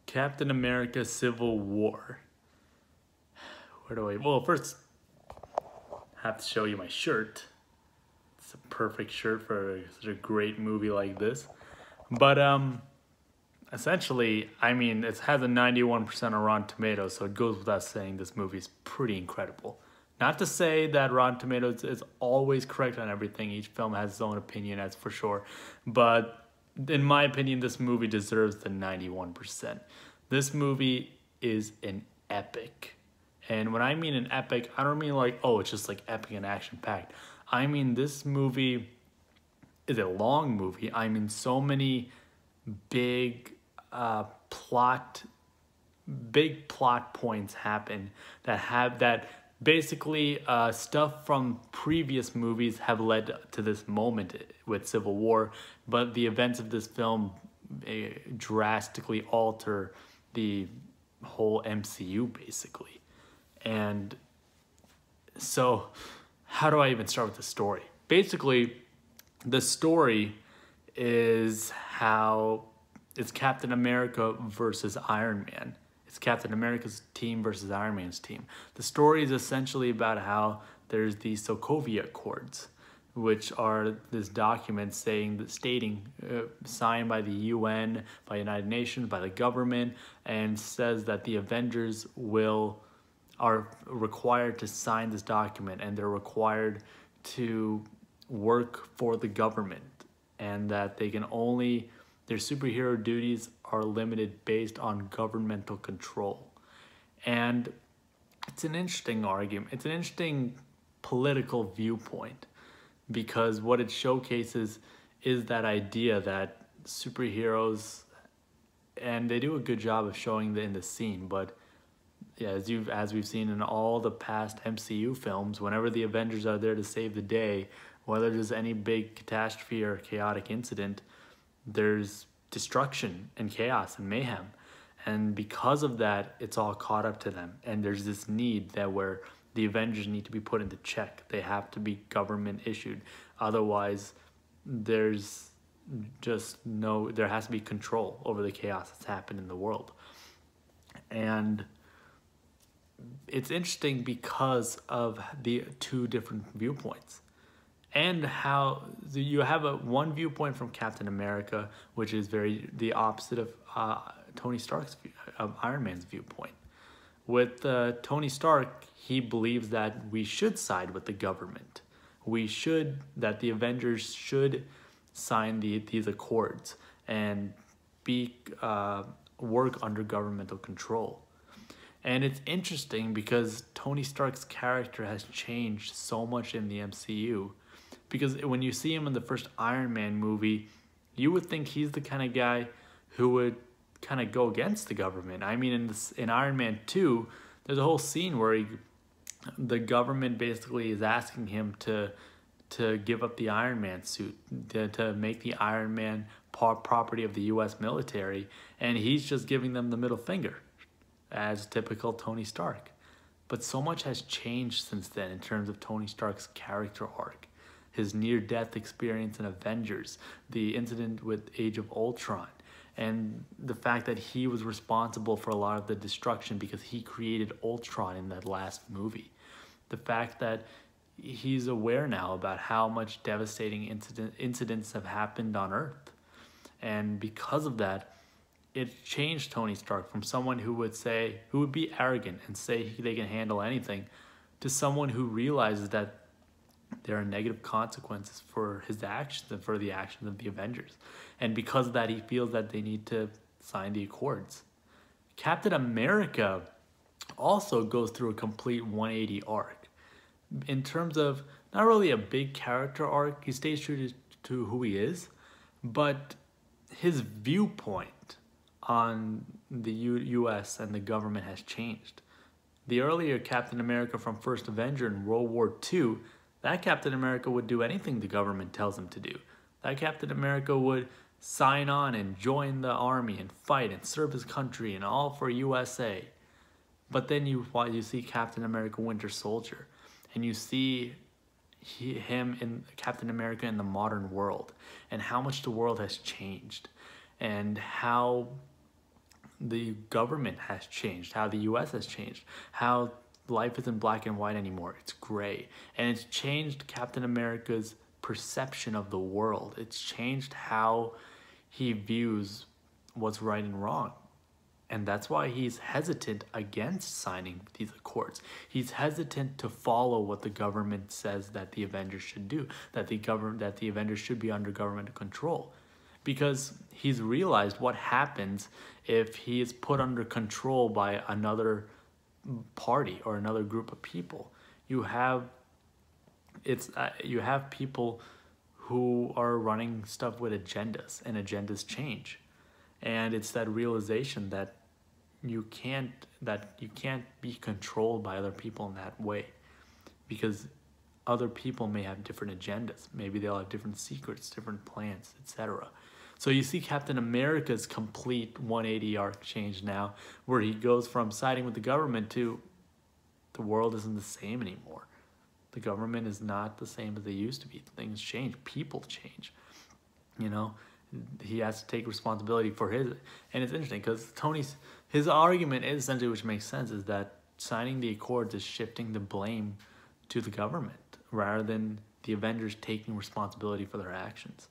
Captain America Civil War. Where do I... Well, first, I have to show you my shirt. It's a perfect shirt for such a great movie like this. But, essentially, I mean, it has a 91% on Rotten Tomatoes, so it goes without saying this movie is pretty incredible. Not to say that Rotten Tomatoes is always correct on everything. Each film has its own opinion, that's for sure. But in my opinion, this movie deserves the 91%. This movie is an epic. And when I mean an epic, I don't mean like, oh, it's just like epic and action-packed. I mean, this movie is a long movie. I mean, so many big plot points happen that basically stuff from previous movies have led to this moment with Civil War, but the events of this film drastically alter the whole MCU basically. And so how do I even start with the story? Basically, the story is how it's Captain America versus Iron Man. It's Captain America's team versus Iron Man's team. The story is essentially about how there's the Sokovia Accords, which are this document stating signed by the UN, by United Nations, by the government, and says that the Avengers are required to sign this document, and they're required to work for the government, and that they can only, their superhero duties are limited based on governmental control. And it's an interesting argument. It's an interesting political viewpoint, because what it showcases is that idea that superheroes, and they do a good job of showing in the scene, but yeah, as we've seen in all the past MCU films, whenever the Avengers are there to save the day, whether there's any big catastrophe or chaotic incident, there's destruction and chaos and mayhem. And because of that, it's all caught up to them. And there's this need that where the Avengers need to be put into check. They have to be government issued. Otherwise, there has to be control over the chaos that's happened in the world. And it's interesting because of the two different viewpoints, and how you have one viewpoint from Captain America, which is the opposite of Tony Stark's of Iron Man's viewpoint. With Tony Stark, he believes that we should side with the government. That the Avengers should sign these accords and work under governmental control. And it's interesting because Tony Stark's character has changed so much in the MCU. Because when you see him in the first Iron Man movie, you would think he's the kind of guy who would kind of go against the government. I mean, in Iron Man 2, there's a whole scene where the government basically is asking him to give up the Iron Man suit, to make the Iron Man property of the US military, and he's just giving them the middle finger, as typical Tony Stark. But so much has changed since then in terms of Tony Stark's character arc, his near-death experience in Avengers, the incident with Age of Ultron, and the fact that he was responsible for a lot of the destruction because he created Ultron in that last movie. The fact that he's aware now about how much devastating incidents have happened on Earth. And because of that, it changed Tony Stark from someone who would be arrogant and say they can handle anything, to someone who realizes that there are negative consequences for his actions and for the actions of the Avengers. And because of that, he feels that they need to sign the accords. Captain America also goes through a complete 180 arc. In terms of not really a big character arc, he stays true to who he is, but his viewpoint on the US and the government has changed. The earlier Captain America from First Avenger in World War II, that Captain America would do anything the government tells him to do. That Captain America would sign on and join the army and fight and serve his country and all for USA. But then you see Captain America Winter Soldier, and you see him in Captain America in the modern world, and how much the world has changed, and how the government has changed, how the US has changed, how life isn't black and white anymore, it's gray. And it's changed Captain America's perception of the world. It's changed how he views what's right and wrong. And that's why he's hesitant against signing these accords. He's hesitant to follow what the government says that the Avengers should do, that the Avengers should be under governmental control. Because he's realized what happens if he is put under control by another party or another group of people. You have people who are running stuff with agendas, and agendas change. And it's that realization that you can't be controlled by other people in that way, because other people may have different agendas. Maybe they'll have different secrets, different plans, etc. So you see Captain America's complete 180 arc change now, where he goes from siding with the government to the world isn't the same anymore. The government is not the same as they used to be. Things change. People change. You know, he has to take responsibility for his. And it's interesting because his argument is essentially, which makes sense, is that signing the Accords is shifting the blame to the government rather than the Avengers taking responsibility for their actions.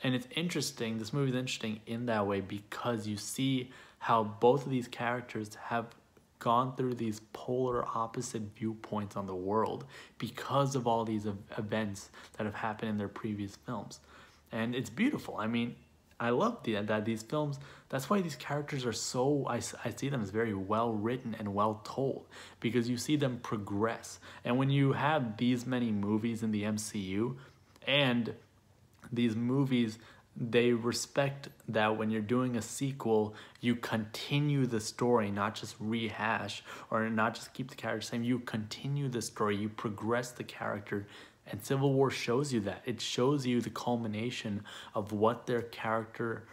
And it's interesting, this movie is interesting in that way because you see how both of these characters have gone through these polar opposite viewpoints on the world because of all these events that have happened in their previous films. And it's beautiful. I mean, I love that these films, that's why these characters are so, I see them as very well written and well told, because you see them progress. And when you have these many movies in the MCU, and these movies, they respect that when you're doing a sequel, you continue the story, not just rehash or not just keep the character the same. You continue the story, you progress the character. And Civil War shows you that. It shows you the culmination of what their character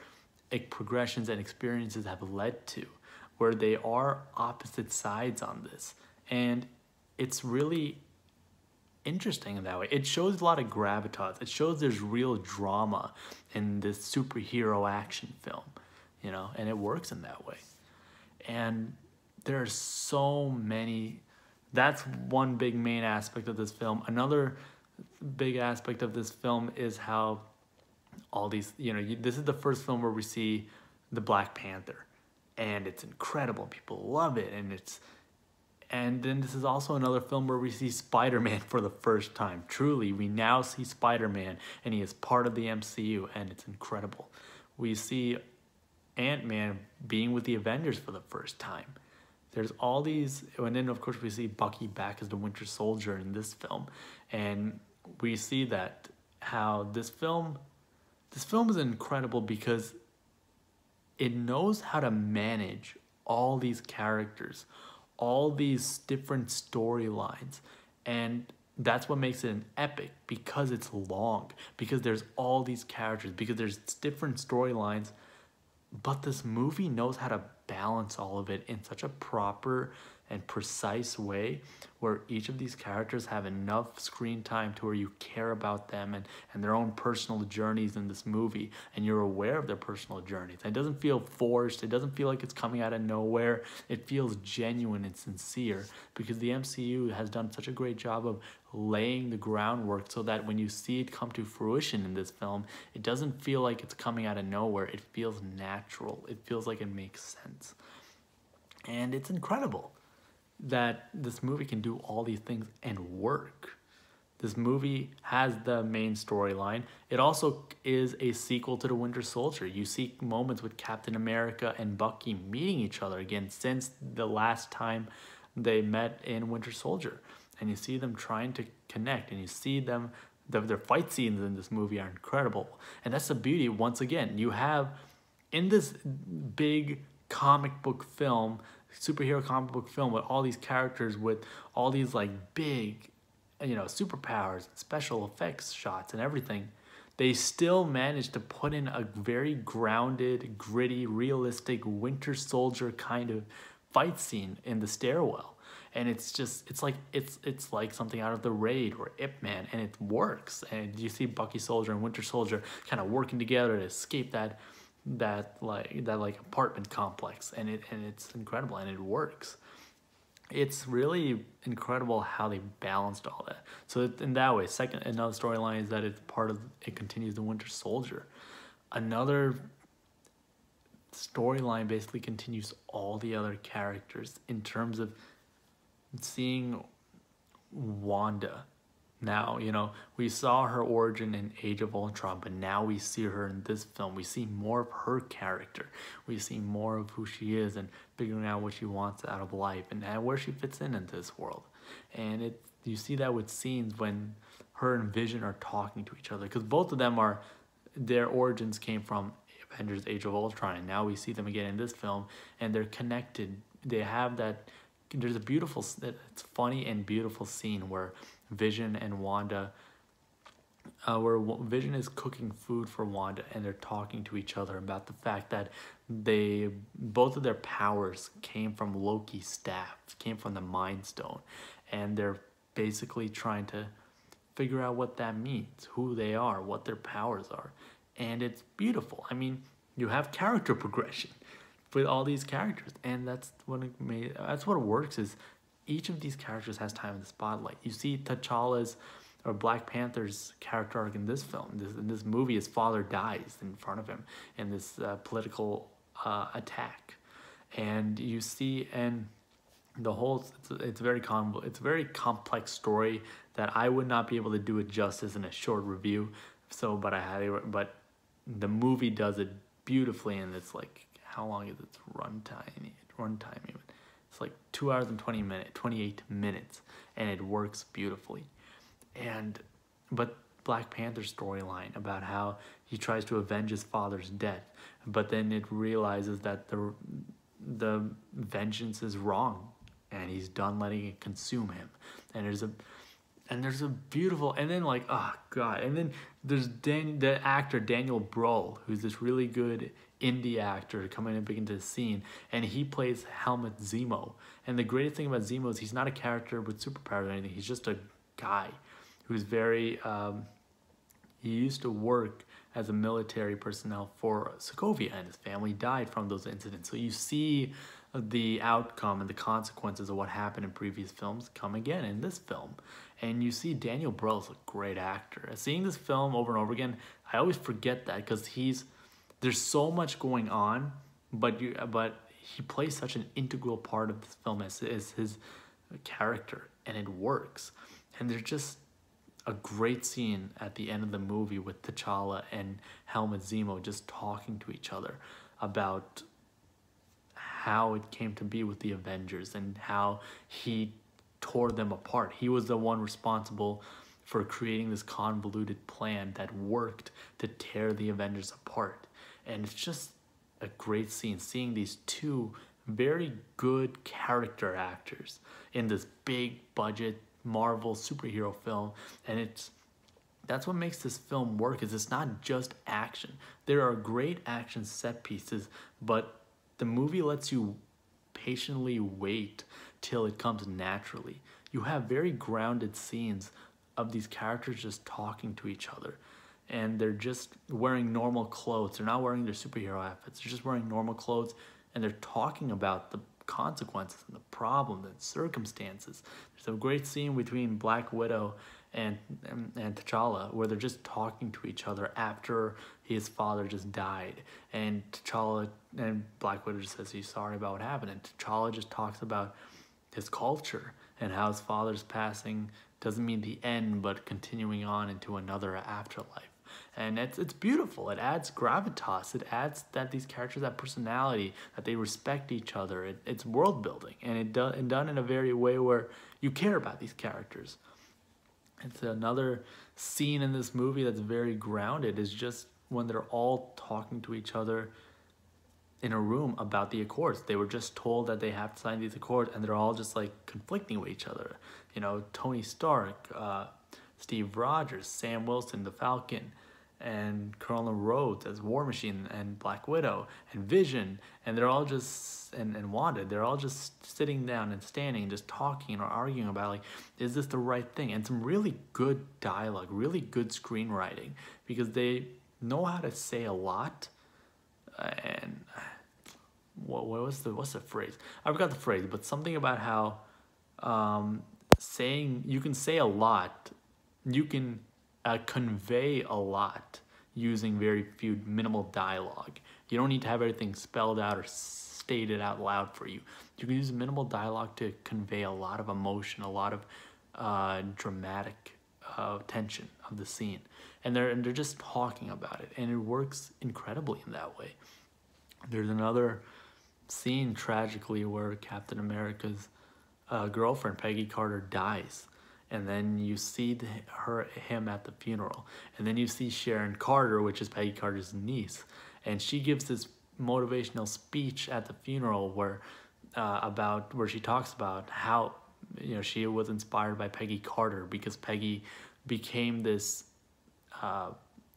progressions and experiences have led to, where they are opposite sides on this. And it's really interesting in that way. It shows a lot of gravitas. It shows there's real drama in this superhero action film, you know, and it works in that way. And there are so many, that's one big main aspect of this film. Another big aspect of this film is how all these, you know, this is the first film where we see the Black Panther, and it's incredible. People love it, and then this is also another film where we see Spider-Man for the first time. Truly, we now see Spider-Man, and he is part of the MCU, and it's incredible. We see Ant-Man being with the Avengers for the first time. There's all these, and then of course we see Bucky back as the Winter Soldier in this film, and we see that how this film is incredible because it knows how to manage all these characters, all these different storylines, and that's what makes it an epic, because it's long, because there's all these characters, because there's different storylines, but this movie knows how to balance all of it in such a proper and precise way where each of these characters have enough screen time to where you care about them and their own personal journeys in this movie, and you're aware of their personal journeys. It doesn't feel forced. It doesn't feel like it's coming out of nowhere. It feels genuine and sincere because the MCU has done such a great job of laying the groundwork so that when you see it come to fruition in this film, it doesn't feel like it's coming out of nowhere. It feels natural. It feels like it makes sense. And it's incredible that this movie can do all these things and work. This movie has the main storyline. It also is a sequel to The Winter Soldier. You see moments with Captain America and Bucky meeting each other again since the last time they met in Winter Soldier. And you see them trying to connect, and you see them, their fight scenes in this movie are incredible. And that's the beauty, once again, you have in this big comic book film, superhero comic book film with all these characters with all these like big, you know, superpowers, special effects shots and everything, they still managed to put in a very grounded, gritty, realistic Winter Soldier kind of fight scene in the stairwell. And it's like something out of The Raid or Ip Man, and it works. And you see Bucky Soldier and Winter Soldier kind of working together to escape that that apartment complex, and it's incredible and it works. It's really incredible how they balanced all that. So in that way, second, another storyline is that it's part of, it continues the Winter Soldier. Another storyline basically continues all the other characters in terms of seeing Wanda. Now, we saw her origin in Age of Ultron, but now we see her in this film. We see more of her character. We see more of who she is and figuring out what she wants out of life and where she fits into this world. And you see that with scenes when her and Vision are talking to each other, because both of them their origins came from Avengers Age of Ultron, and now we see them again in this film, and they're connected. They have that, there's a beautiful, it's funny and beautiful scene where Vision and Wanda, where Vision is cooking food for Wanda, and they're talking to each other about the fact that both of their powers came from Loki's staff, came from the Mind Stone, and they're basically trying to figure out what that means, who they are, what their powers are, and it's beautiful. I mean, you have character progression with all these characters, and that's what works. Is each of these characters has time in the spotlight. You see T'Challa's or Black Panther's character arc in this film. In this movie, his father dies in front of him in this political attack, and you see, and the whole, it's a very complex story that I would not be able to do it justice in a short review. So, but the movie does it beautifully, and it's like, how long is its runtime even? It's like 2 hours and 28 minutes, and it works beautifully. But Black Panther's storyline about how he tries to avenge his father's death, but then it realizes that the vengeance is wrong, and he's done letting it consume him. And there's a beautiful, and then oh god, and then there's the actor Daniel Bruhl, who's this really good indie actor coming in big into the scene, and he plays Helmut Zemo. And the greatest thing about Zemo is he's not a character with superpowers or anything. He's just a guy who's very he used to work as a military personnel for Sokovia, and his family died from those incidents. So you see the outcome and the consequences of what happened in previous films come again in this film. And you see Daniel Bruhl's a great actor. Seeing this film over and over again, I always forget that, because there's so much going on, but he plays such an integral part of this film as his character, and it works. And there's just a great scene at the end of the movie with T'Challa and Helmut Zemo just talking to each other about how it came to be with the Avengers and how he tore them apart. He was the one responsible for creating this convoluted plan that worked to tear the Avengers apart. And it's just a great scene, seeing these two very good character actors in this big budget Marvel superhero film. And that's what makes this film work, is it's not just action. There are great action set pieces, but the movie lets you patiently wait till it comes naturally. You have very grounded scenes of these characters just talking to each other, and they're just wearing normal clothes. They're not wearing their superhero outfits. They're just wearing normal clothes, and they're talking about the consequences and the problems and circumstances. There's a great scene between Black Widow and T'Challa where they're just talking to each other after his father just died, and T'Challa and Black Widow just says he's sorry about what happened, and T'Challa just talks about his culture and how his father's passing doesn't mean the end, but continuing on into another afterlife. And it's beautiful. It adds gravitas. It adds that these characters have personality, that they respect each other. It's world building, and done in a very way where you care about these characters. It's another scene in this movie that's very grounded, is just when they're all talking to each other in a room about the Accords. They were just told that they have to sign these Accords, and they're all just conflicting with each other. Tony Stark, Steve Rogers, Sam Wilson, the Falcon, and Colonel Rhodes as War Machine, and Black Widow, and Vision, and they're all just, and Wanda, they're all just sitting down and standing, just talking or arguing about, is this the right thing? And some really good dialogue, really good screenwriting, because they know how to say a lot and what's the phrase? I forgot the phrase, but something about how saying you can say a lot, you can convey a lot using very few minimal dialogue. You don't need to have everything spelled out or stated out loud for you. You can use minimal dialogue to convey a lot of emotion, a lot of dramatic tension of the scene, and they're just talking about it, and it works incredibly in that way. There's another scene tragically where Captain America's girlfriend Peggy Carter dies, and then you see him at the funeral, and then you see Sharon Carter, which is Peggy Carter's niece, and she gives this motivational speech at the funeral where she talks about how she was inspired by Peggy Carter because Peggy became this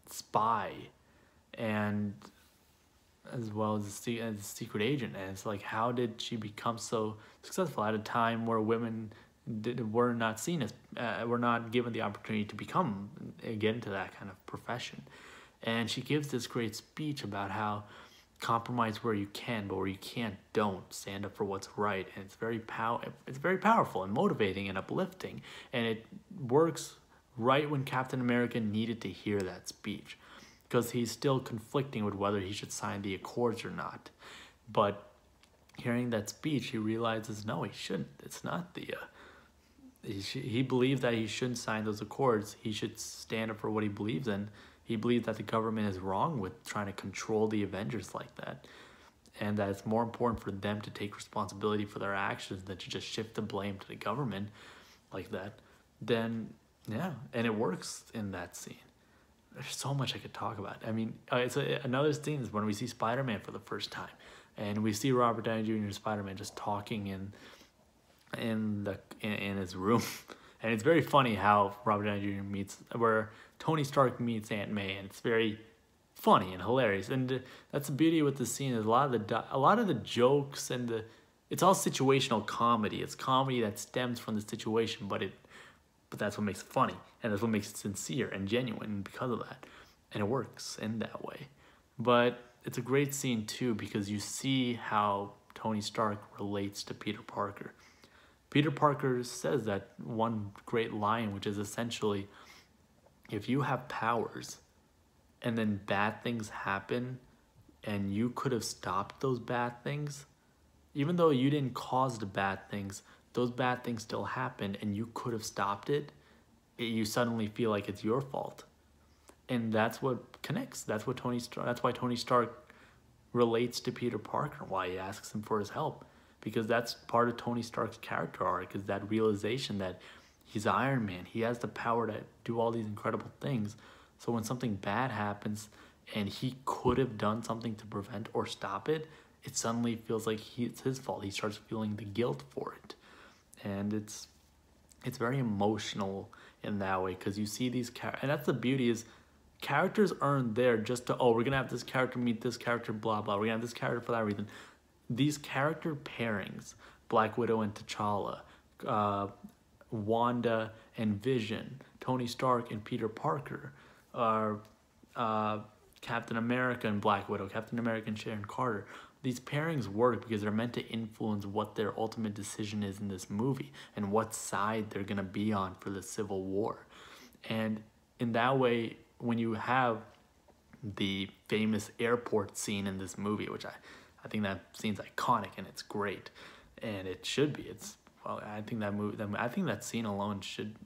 spy, and as well as a secret agent. And it's like, how did she become so successful at a time where women were not seen as were not given the opportunity to get into that kind of profession? And she gives this great speech about how compromise where you can, but where you can't, don't stand up for what's right. And it's very powerful and motivating and uplifting, and it works right when Captain America needed to hear that speech, because he's still conflicting with whether he should sign the Accords or not. But hearing that speech, he realizes no, he shouldn't. It's not the he believes that he shouldn't sign those Accords. He should stand up for what he believes in. He believes that the government is wrong with trying to control the Avengers like that, and that it's more important for them to take responsibility for their actions than to just shift the blame to the government like that. Then, yeah, and it works in that scene. There's so much I could talk about. I mean, another scene is when we see Spider-Man for the first time, and we see Robert Downey Jr. Spider-Man just talking in his room. And it's very funny how Robert Downey Jr. where Tony Stark meets Aunt May, and it's very funny and hilarious. And that's the beauty with the scene, is a lot of the jokes and it's all situational comedy. It's comedy that stems from the situation, but that's what makes it funny, and that's what makes it sincere and genuine because of that, and it works in that way. But it's a great scene too because you see how Tony Stark relates to Peter Parker. Peter Parker says that one great line, which is essentially, if you have powers and then bad things happen and you could have stopped those bad things, even though you didn't cause the bad things, those bad things still happened and you could have stopped it, you suddenly feel like it's your fault. And that's what connects. That's why Tony Stark relates to Peter Parker, why he asks him for his help. Because that's part of Tony Stark's character arc, is that realization that he's Iron Man. He has the power to do all these incredible things. So when something bad happens and he could have done something to prevent or stop it, it suddenly feels like it's his fault. He starts feeling the guilt for it. And it's very emotional in that way, because you see these characters, and that's the beauty, is characters aren't there just to, we're gonna have this character meet this character, blah blah, we're gonna have this character for that reason. These character pairings, Black Widow and T'Challa, Wanda and Vision, Tony Stark and Peter Parker, Captain America and Black Widow, Captain America and Sharon Carter. These pairings work because they're meant to influence what their ultimate decision is in this movie and what side they're going to be on for the Civil War. And in that way, when you have the famous airport scene in this movie, which I think that scene's iconic and it's great, and it should be. I think that scene alone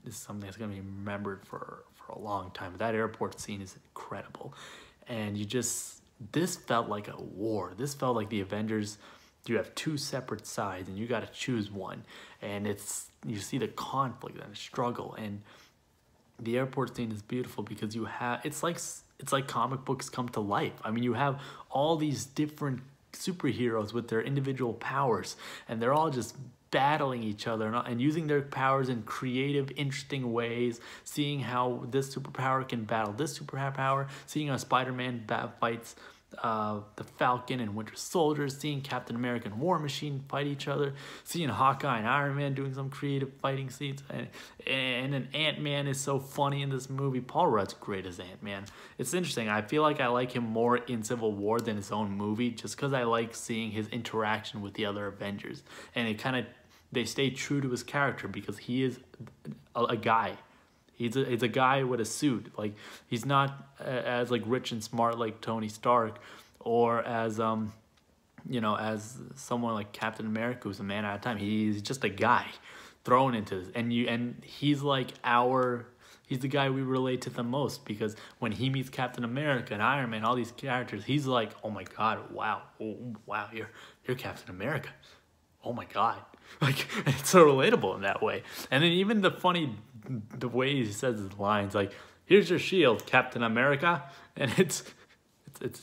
is something that's going to be remembered for a long time. That airport scene is incredible, and this felt like a war. This felt like the Avengers. You have two separate sides, and you got to choose one, and you see the conflict and the struggle, and the airport scene is beautiful because it's like comic books come to life. I mean, you have all these different superheroes with their individual powers, and they're all just battling each other and using their powers in creative, interesting ways, seeing how this superpower can battle this superpower, seeing how Spider-Man fights the Falcon and Winter Soldier, seeing Captain America and War Machine fight each other, seeing Hawkeye and Iron Man doing some creative fighting scenes, and then Ant-Man is so funny in this movie. Paul Rudd's great as Ant-Man. It's interesting. I feel like I like him more in Civil War than his own movie, just because I like seeing his interaction with the other Avengers, and they stay true to his character because he is a guy. He's a guy with a suit. Like, he's not as like rich and smart like Tony Stark, or as as someone like Captain America who's a man at a time. He's just a guy thrown into this, and he's like he's the guy we relate to the most, because when he meets Captain America and Iron Man, all these characters, he's like, oh my god, wow, you're Captain America. Oh my god. Like, it's so relatable in that way. And then even the way he says his lines, like, here's your shield, Captain America, and it's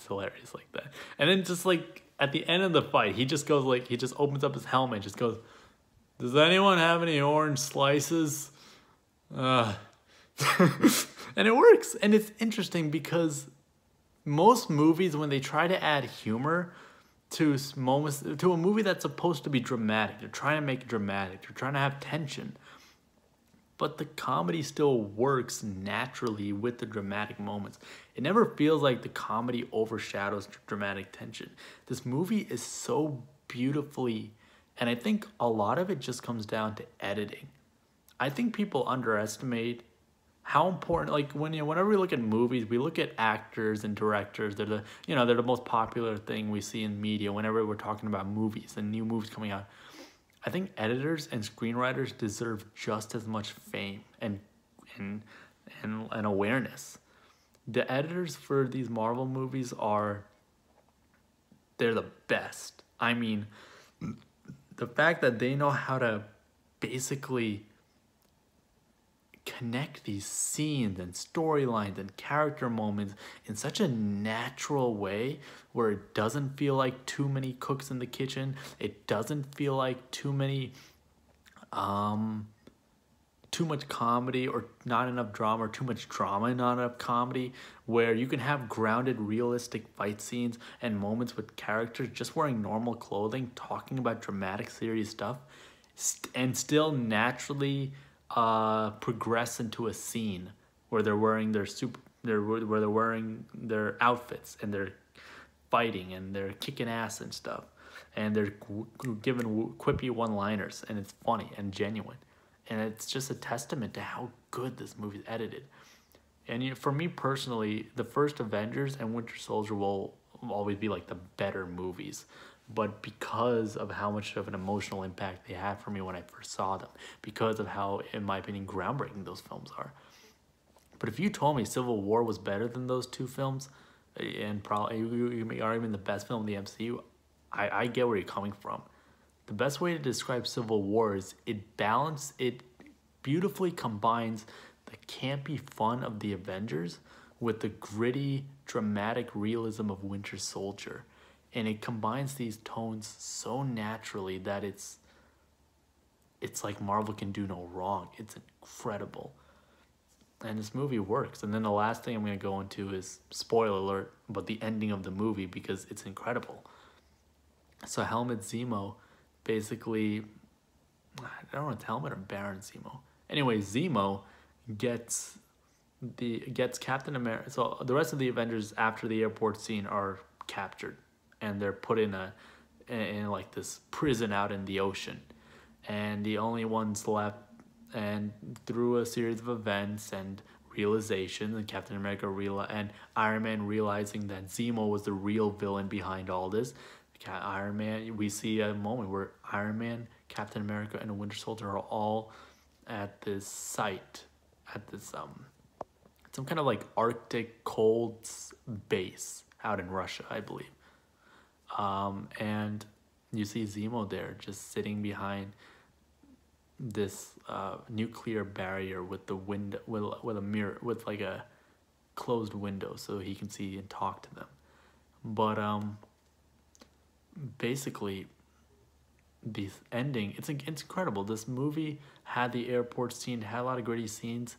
hilarious like that. And then just like at the end of the fight, he just opens up his helmet and just goes, does anyone have any orange slices? And it works. And it's interesting because most movies, when they try to add humor to a movie that's supposed to be dramatic, they're trying to make it dramatic, they're trying to have tension, but the comedy still works naturally with the dramatic moments. It never feels like the comedy overshadows dramatic tension. This movie is so beautifully, and I think a lot of it just comes down to editing. I think people underestimate how important, like, whenever we look at movies, we look at actors and directors. They're the most popular thing we see in media whenever we're talking about movies and new movies coming out. I think editors and screenwriters deserve just as much fame and awareness. The editors for these Marvel movies they're the best. I mean, the fact that they know how to basically connect these scenes and storylines and character moments in such a natural way where it doesn't feel like too many cooks in the kitchen. It doesn't feel like too much comedy or not enough drama, or too much drama and not enough comedy, where you can have grounded, realistic fight scenes and moments with characters just wearing normal clothing, talking about dramatic, serious stuff, and still naturally progress into a scene where they're wearing where they're wearing their outfits and they're fighting and they're kicking ass and stuff, and they're giving quippy one-liners, and it's funny and genuine, and it's just a testament to how good this movie's edited. And for me personally, the first Avengers and Winter Soldier will always be like the better movies, but because of how much of an emotional impact they had for me when I first saw them, because of how, in my opinion, groundbreaking those films are. But if you told me Civil War was better than those two films, and probably you may argue even the best film in the MCU, I get where you're coming from. The best way to describe Civil War is it beautifully combines the campy fun of the Avengers with the gritty, dramatic realism of Winter Soldier. And it combines these tones so naturally that it's like Marvel can do no wrong. It's incredible. And this movie works. And then the last thing I'm going to go into is, spoiler alert, but the ending of the movie, because it's incredible. So Helmut Zemo basically, I don't know if it's Helmut or Baron Zemo. Anyway, Zemo gets Captain America. So the rest of the Avengers after the airport scene are captured, and they're put in like this prison out in the ocean, and the only ones left, and through a series of events and realizations, and Captain America and Iron Man realizing that Zemo was the real villain behind all this, Iron Man, we see a moment where Iron Man, Captain America, and the Winter Soldier are all at this site, at this some kind of like Arctic cold base out in Russia, I believe. And you see Zemo there just sitting behind this nuclear barrier with the window, with a mirror, with like a closed window so he can see and talk to them. But basically the ending, it's incredible. This movie had the airport scene, had a lot of gritty scenes,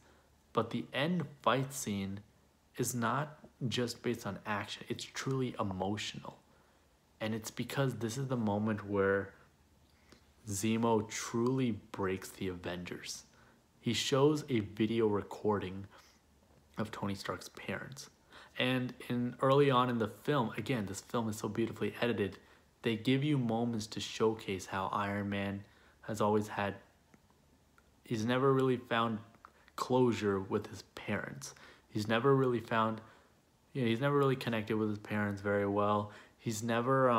but the end fight scene is not just based on action. It's truly emotional. And it's because this is the moment where Zemo truly breaks the Avengers. He shows a video recording of Tony Stark's parents. And early on in the film, again, this film is so beautifully edited, they give you moments to showcase how Iron Man has always had, he's never really found closure with his parents. He's never really found, he's never really connected with his parents very well. He's never,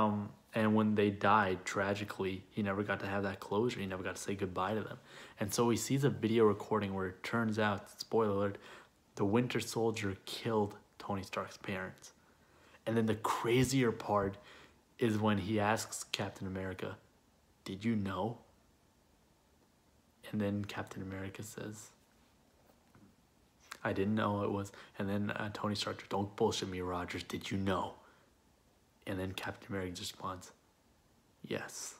and when they died tragically, he never got to have that closure. He never got to say goodbye to them. And so he sees a video recording where it turns out, spoiler alert, the Winter Soldier killed Tony Stark's parents. And then the crazier part is when he asks Captain America, "Did you know?" And then Captain America says, "I didn't know it was." And then Tony Stark, "Don't bullshit me, Rogers. Did you know?" And then Captain America just responds, "Yes."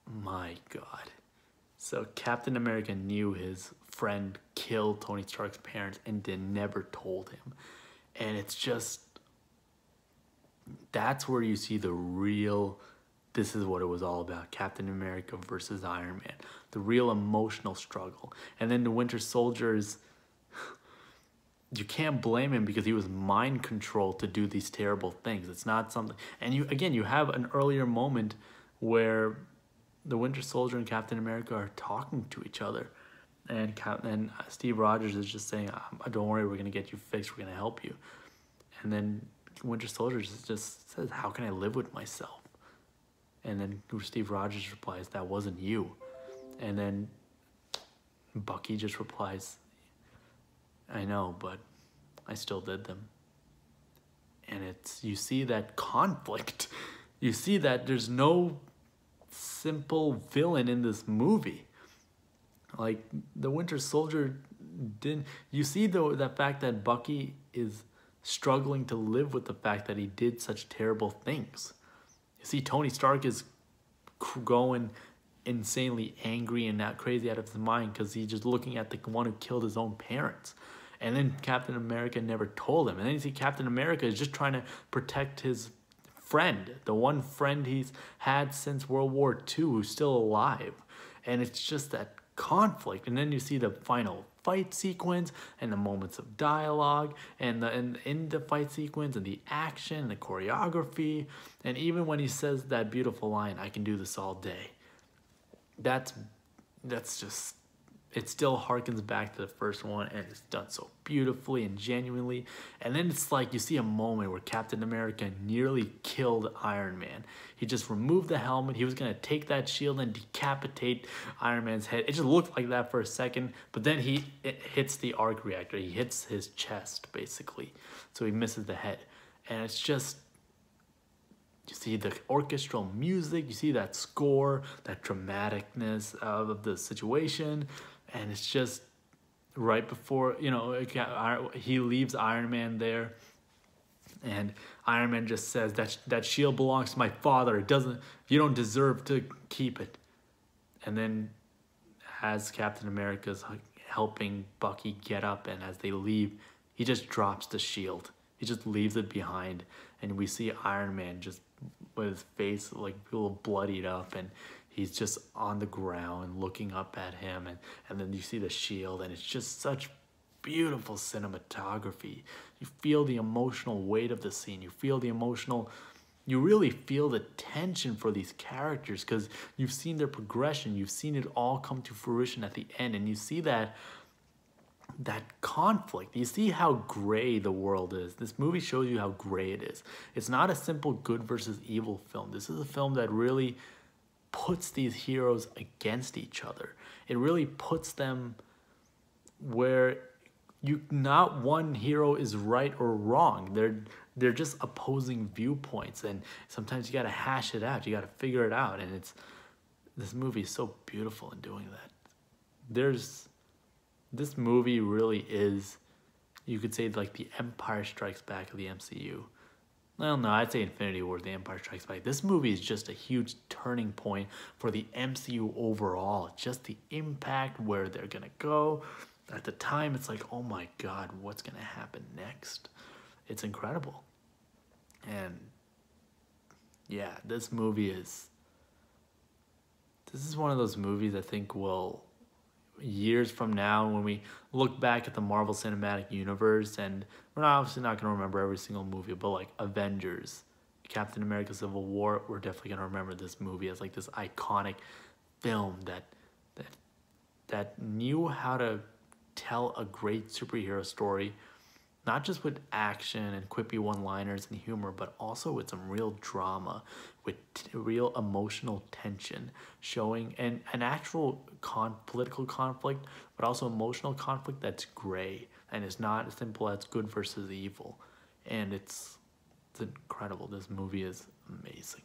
My God. So Captain America knew his friend killed Tony Stark's parents and never told him. And it's just, that's where you see the real, this is what it was all about. Captain America versus Iron Man. The real emotional struggle. And then the Winter Soldier is, you can't blame him because he was mind controlled to do these terrible things. It's not something, and you have an earlier moment where the Winter Soldier and Captain America are talking to each other, and Steve Rogers is just saying, "Don't worry, we're gonna get you fixed. We're gonna help you." And then Winter Soldier just says, "How can I live with myself?" And then Steve Rogers replies, "That wasn't you." And then Bucky just replies, "I know, but I still did them." And it's, you see that conflict. You see that there's no simple villain in this movie. Like, the Winter Soldier didn't, you see the fact that Bucky is struggling to live with the fact that he did such terrible things. You see Tony Stark is going insanely angry and not crazy out of his mind because he's just looking at the one who killed his own parents. And then Captain America never told him. And then you see Captain America is just trying to protect his friend, the one friend he's had since World War II who's still alive. And it's just that conflict. And then you see the final fight sequence and the moments of dialogue and in the fight sequence and the action and the choreography. And even when he says that beautiful line, "I can do this all day." That's just, it still harkens back to the first one, and it's done so beautifully and genuinely. And then it's like you see a moment where Captain America nearly killed Iron Man. He just removed the helmet. He was going to take that shield and decapitate Iron Man's head. It just looked like that for a second, but then it hits the arc reactor. He hits his chest, basically. So he misses the head. And it's just, you see the orchestral music, you see that score, that dramaticness of the situation, and it's just right before, he leaves Iron Man there, and Iron Man just says, that shield belongs to my father. It doesn't, you don't deserve to keep it. And then as Captain America's helping Bucky get up, and as they leave, he just drops the shield. He just leaves it behind, and we see Iron Man just with his face like a little bloodied up, and he's just on the ground looking up at him, and then you see the shield, and it's just such beautiful cinematography. You feel the emotional weight of the scene. You feel the emotional, you really feel the tension for these characters because you've seen their progression. You've seen it all come to fruition at the end, and you see that conflict. You see how gray the world is. This movie shows you how gray it is. It's not a simple good versus evil film. This is a film that really puts these heroes against each other. It really puts them where not one hero is right or wrong. They're just opposing viewpoints, and sometimes you got to hash it out. You got to figure it out, and this movie is so beautiful in doing that. This movie really is, you could say, like the Empire Strikes Back of the MCU. Well, no, I'd say Infinity War, the Empire Strikes Back. This movie is just a huge turning point for the MCU overall. Just the impact, where they're going to go, at the time, it's like, oh my God, what's gonna happen next? It's incredible. And yeah, this is one of those movies I think will, years from now, when we look back at the Marvel Cinematic Universe, and we're obviously not going to remember every single movie, but like Avengers, Captain America Civil War, we're definitely going to remember this movie as like this iconic film that that knew how to tell a great superhero story, not just with action and quippy one-liners and humor, but also with some real drama, with real emotional tension, showing and an actual political conflict, but also emotional conflict that's gray and is not as simple as good versus evil. And it's incredible. This movie is amazing.